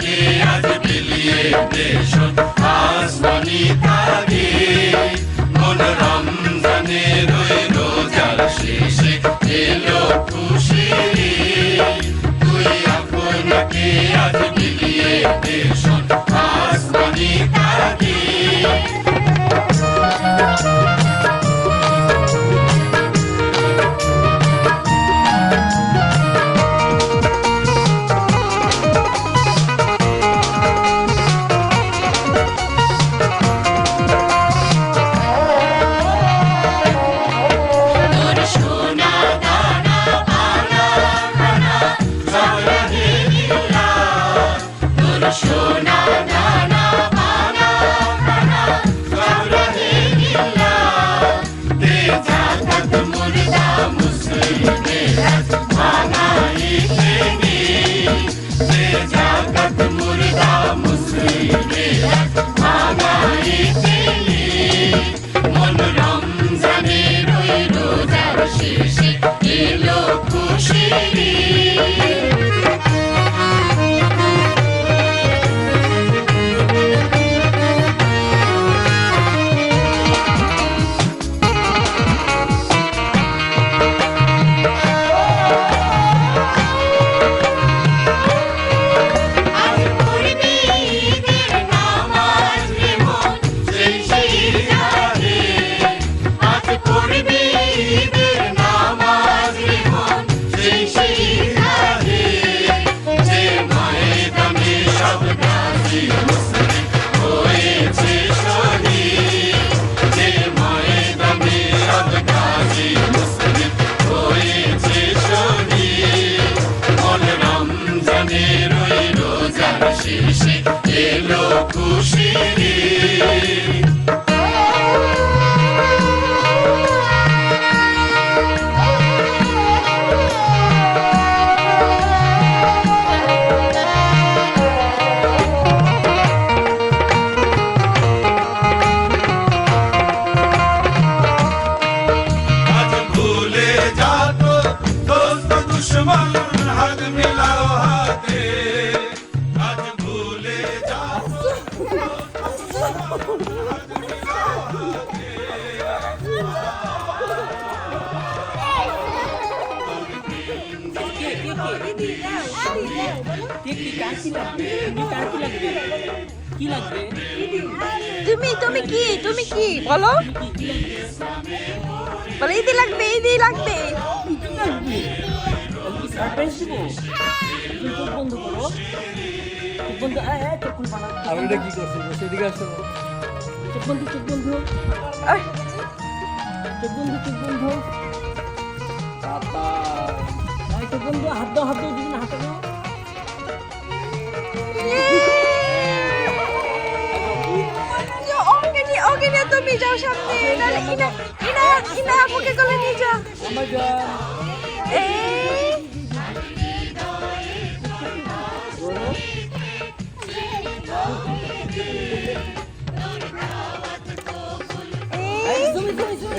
কে আজ বিলিয়ে দেশ আসমানি তারে মন রমজানের ওই রোজার শেষে এলো খুশির তুই আপনাকে আজ বিলিয়ে দেশ আসমানি তারে সোনা দানা পানা খানা সব রহে নীলা দে জাকাত মুর্দা মুসলিমের মানাইতে নি দে জাকাত মুর্দা মুসলিমের মানাইতে নি মন রমজানের ওই রোজার শেষে এলো খুশির শেষে এলো খুশির আজ ভুলে যাত দোস্ত দুশ্মন হাত মিলাও হাতে আজ ভুলে যাত তুমি কি বলো বলো ঈদি লাগবে আমি এটা কি করছি সেদিকে আসো এই, হাত দাও দিদি হাত দাও ওকে তুমি যাও সামনে নাহলে ইনা আপুকে কোলে নিয়ে যাও আমার জান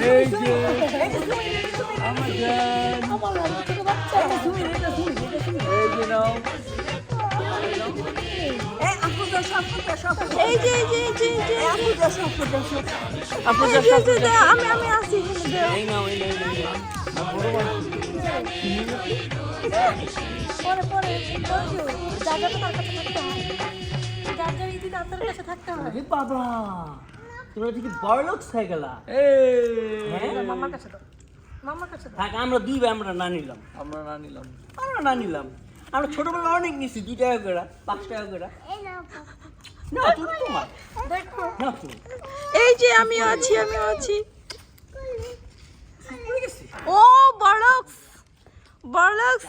এই যে আমার জান এই যে নাও আমি আসি এই নাও পরে জায়গাটা তার কাছে থাকতে হয় আরে বাবা তোমরা দেখি বড়লোক হয়ে গেলা মামার কাছে থাক আমরা দুই ভাই আমরা না নিলাম আমরা ছোটবেলা অনেক নিছি 2 টাকা করে 5 টাকা করে না তুমি তোমার দেখো না তুমি এই যে আমি আছি ও বড়লক্স বড়লোক